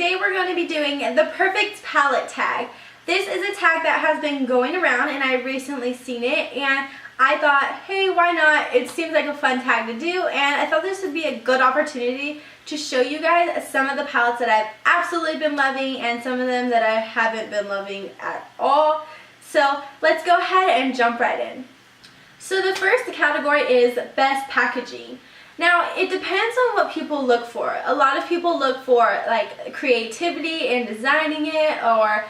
today we're going to be doing the perfect palette tag. This is a tag that has been going around and I recently seen it and I thought, hey, why not? It seems like a fun tag to do, and I thought this would be a good opportunity to show you guys some of the palettes that I've absolutely been loving and some of them that I haven't been loving at all. So let's go ahead and jump right in. So the first category is best packaging. Now, it depends on what people look for. A lot of people look for like creativity in designing it, or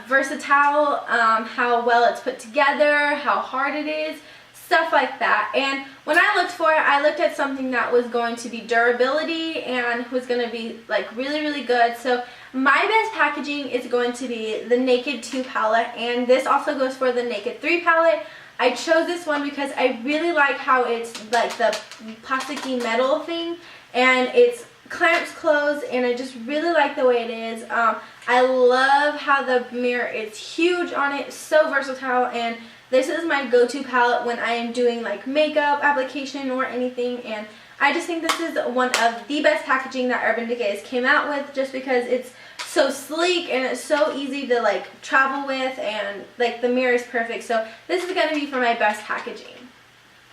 versatile, how well it's put together, how hard it is, stuff like that. And when I looked for it, I looked at something that was going to be durability and was going to be like really good. So my best packaging is going to be the Naked 2 palette, and this also goes for the Naked 3 palette. I chose this one because I really like how it's like the plasticky metal thing and it's clamps closed, and I just really like the way it is. I love how the mirror is huge on it, so versatile, and this is my go-to palette when I am doing like makeup application or anything, and I just think this is one of the best packaging that Urban Decay came out with, just because it's so sleek and it's so easy to like travel with, and like the mirror is perfect. So this is going to be for my best packaging.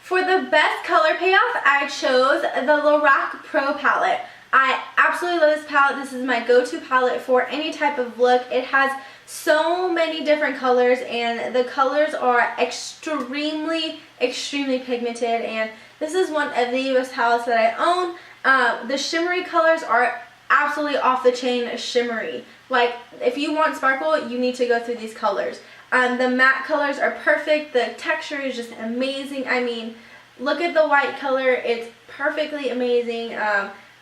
For the best color payoff, I chose the Lorac Pro palette. I absolutely love this palette. This is my go-to palette for any type of look. It has so many different colors, and the colors are extremely pigmented, and this is one of the best palettes that I own. The shimmery colors are absolutely off the chain shimmery. Like, if you want sparkle, you need to go through these colors. The matte colors are perfect. The texture is just amazing. I mean, look at the white color. It's perfectly amazing.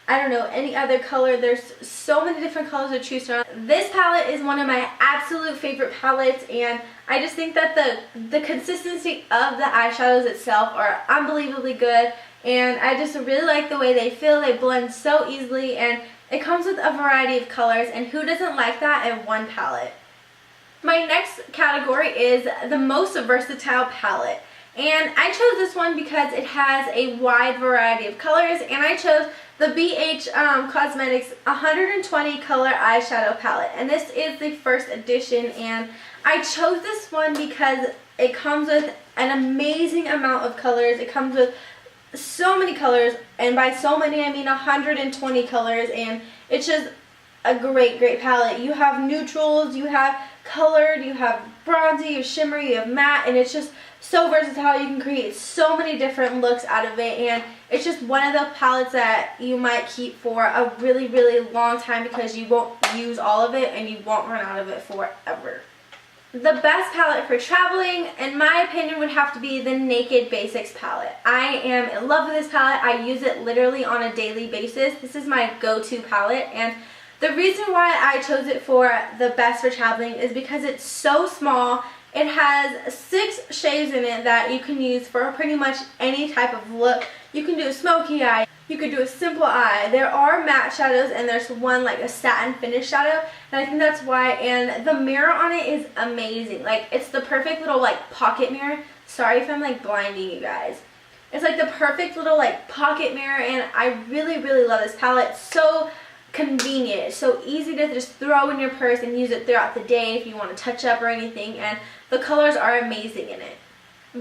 I don't know any other color. There's so many different colors to choose from. This palette is one of my absolute favorite palettes, and I just think that the consistency of the eyeshadows itself are unbelievably good, and I just really like the way they feel. They blend so easily, and it comes with a variety of colors, and who doesn't like that in one palette? My next category is the most versatile palette, and I chose this one because it has a wide variety of colors, and I chose the BH Cosmetics 120 color eyeshadow palette, and this is the first edition, and I chose this one because it comes with an amazing amount of colors. It comes with so many colors, and by so many I mean 120 colors, and it's just a great palette. You have neutrals, you have colored, you have bronzy, you have shimmery, you have matte, and it's just so versatile. You can create so many different looks out of it, and it's just one of the palettes that you might keep for a really long time because you won't use all of it and you won't run out of it forever. The best palette for traveling, in my opinion, would have to be the Naked Basics palette. I am in love with this palette. I use it literally on a daily basis. This is my go-to palette, and the reason why I chose it for the best for traveling is because it's so small. It has 6 shades in it that you can use for pretty much any type of look. You can do a smoky eye, you could do a simple eye. There are matte shadows, and there's one like a satin finish shadow, and I think that's why. And the mirror on it is amazing. Like, it's the perfect little like pocket mirror. Sorry if I'm like blinding you guys. It's like the perfect little like pocket mirror, and I really love this palette. It's so convenient. It's so easy to just throw in your purse and use it throughout the day if you want to touch up or anything, and the colors are amazing in it.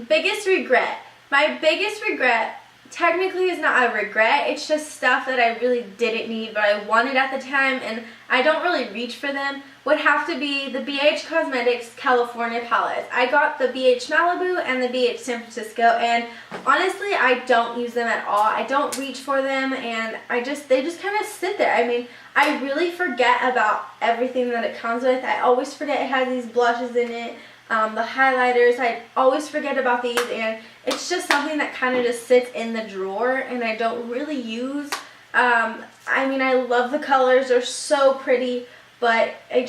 Biggest regret. My biggest regret technically is not a regret, it's just stuff that I really didn't need but I wanted at the time and I don't really reach for them, would have to be the BH Cosmetics California palettes. I got the BH Malibu and the BH San Francisco, and honestly I don't use them at all. I don't reach for them, and they just kind of sit there. I mean, I really forget about everything that it comes with. I always forget it has these blushes in it. The highlighters, I always forget about these, and it's just something that kind of just sits in the drawer and I don't really use. I mean, I love the colors, they're so pretty, but I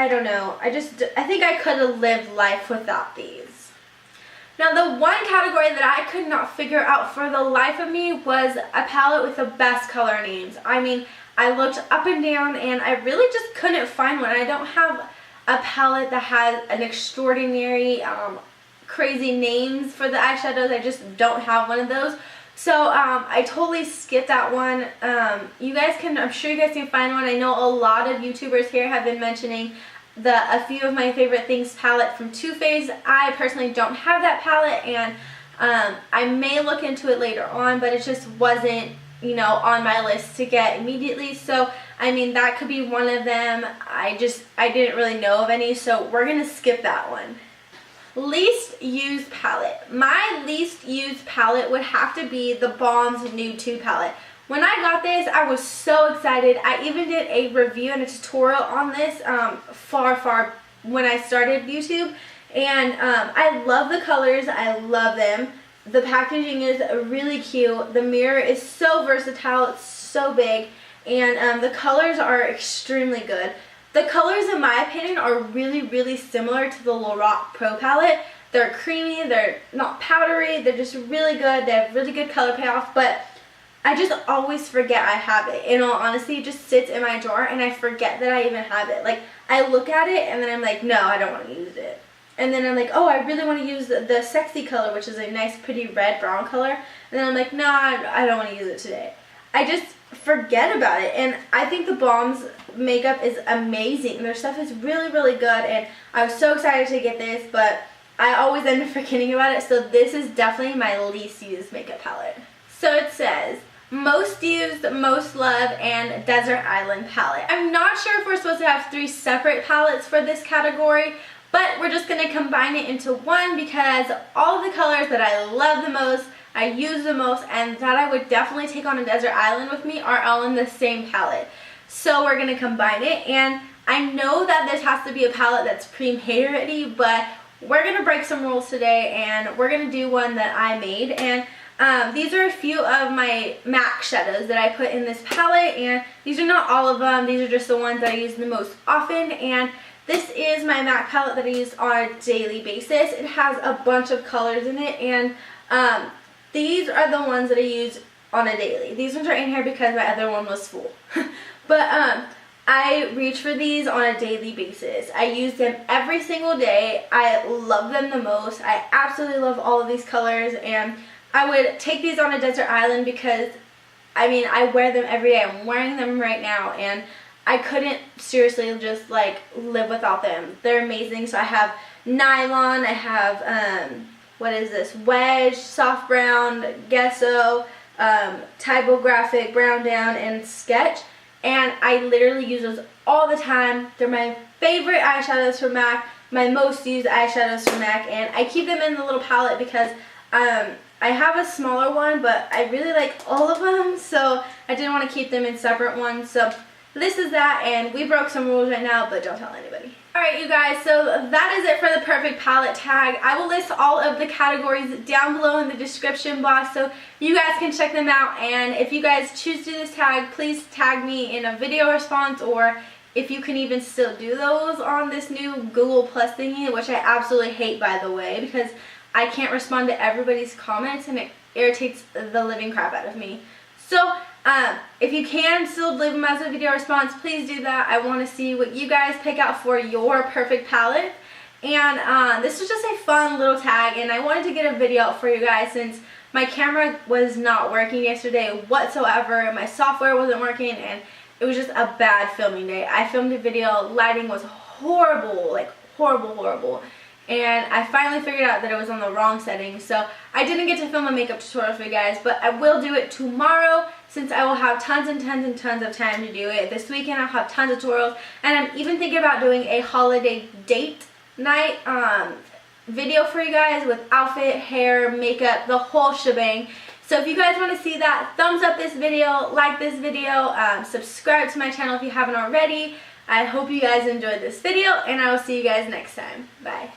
don't know. I think I could have lived life without these. Now, the one category that I could not figure out for the life of me was a palette with the best color names. I mean, I looked up and down and I really just couldn't find one. I don't have a palette that has an extraordinary crazy names for the eyeshadows. I just don't have one of those. So I totally skipped that one. I'm sure you guys can find one. I know a lot of YouTubers here have been mentioning a few of my favorite things palette from Too Faced. I personally don't have that palette, and I may look into it later on, but it just wasn't, you know, on my list to get immediately. So I mean, that could be one of them. I didn't really know of any, so we're gonna skip that one. Least used palette. My least used palette would have to be the Balm's Nude 2 palette. When I got this, I was so excited. I even did a review and a tutorial on this far when I started YouTube. And I love the colors. I love them. The packaging is really cute. The mirror is so versatile. It's so big. And the colors are extremely good. The colors, in my opinion, are really similar to the Lorac Pro palette. They're creamy, they're not powdery, they're just really good. They have really good color payoff, but I just always forget I have it. In all honesty, it just sits in my drawer and I forget that I even have it. Like, I look at it and then I'm like, no, I don't want to use it. And then I'm like, oh, I really want to use the sexy color, which is a nice pretty red-brown color. And then I'm like, no, I don't want to use it today. I just forget about it, and I think the Balm's makeup is amazing. Their stuff is really good, and I was so excited to get this, but I always end up forgetting about it, so this is definitely my least used makeup palette. So it says, most used, most loved, and Desert Island palette. I'm not sure if we're supposed to have 3 separate palettes for this category, but we're just going to combine it into one because all of the colors that I love the most, I use the most, and that I would definitely take on a desert island with me are all in the same palette. So we're going to combine it, and I know that this has to be a palette that's pre-made ready, but we're going to break some rules today, and we're going to do one that I made. And these are a few of my MAC shadows that I put in this palette, and these are not all of them. These are just the ones that I use the most often, and this is my MAC palette that I use on a daily basis. It has a bunch of colors in it, and these are the ones that I use on a daily. These ones are in here because my other one was full. But I reach for these on a daily basis. I use them every single day. I love them the most. I absolutely love all of these colors, and I would take these on a desert island because, I mean, I wear them every day. I'm wearing them right now, and I couldn't seriously just like live without them. They're amazing. So I have nylon, I have what is this? Wedge, soft brown, gesso, typographic, brown down, and sketch. And I literally use those all the time. They're my favorite eyeshadows from MAC, my most used eyeshadows from MAC, and I keep them in the little palette because I have a smaller one, but I really like all of them, so I didn't want to keep them in separate ones. So this is that, and we broke some rules right now, but don't tell anybody. Alright, you guys, so that is it for the perfect palette tag. I will list all of the categories down below in the description box so you guys can check them out. And if you guys choose to do this tag, please tag me in a video response, or if you can even still do those on this new Google Plus thingy, which I absolutely hate, by the way, because I can't respond to everybody's comments and it irritates the living crap out of me. So if you can still leave them as a video response, please do that. I want to see what you guys pick out for your perfect palette. And this was just a fun little tag, and I wanted to get a video out for you guys since my camera was not working yesterday whatsoever. My software wasn't working, and it was just a bad filming day. I filmed a video, lighting was horrible, like horrible. And I finally figured out that it was on the wrong settings, so I didn't get to film a makeup tutorial for you guys, but I will do it tomorrow since I will have tons and tons of time to do it. This weekend I'll have tons of tutorials, and I'm even thinking about doing a holiday date night video for you guys with outfit, hair, makeup, the whole shebang. So if you guys want to see that, thumbs up this video, like this video, subscribe to my channel if you haven't already. I hope you guys enjoyed this video, and I will see you guys next time. Bye.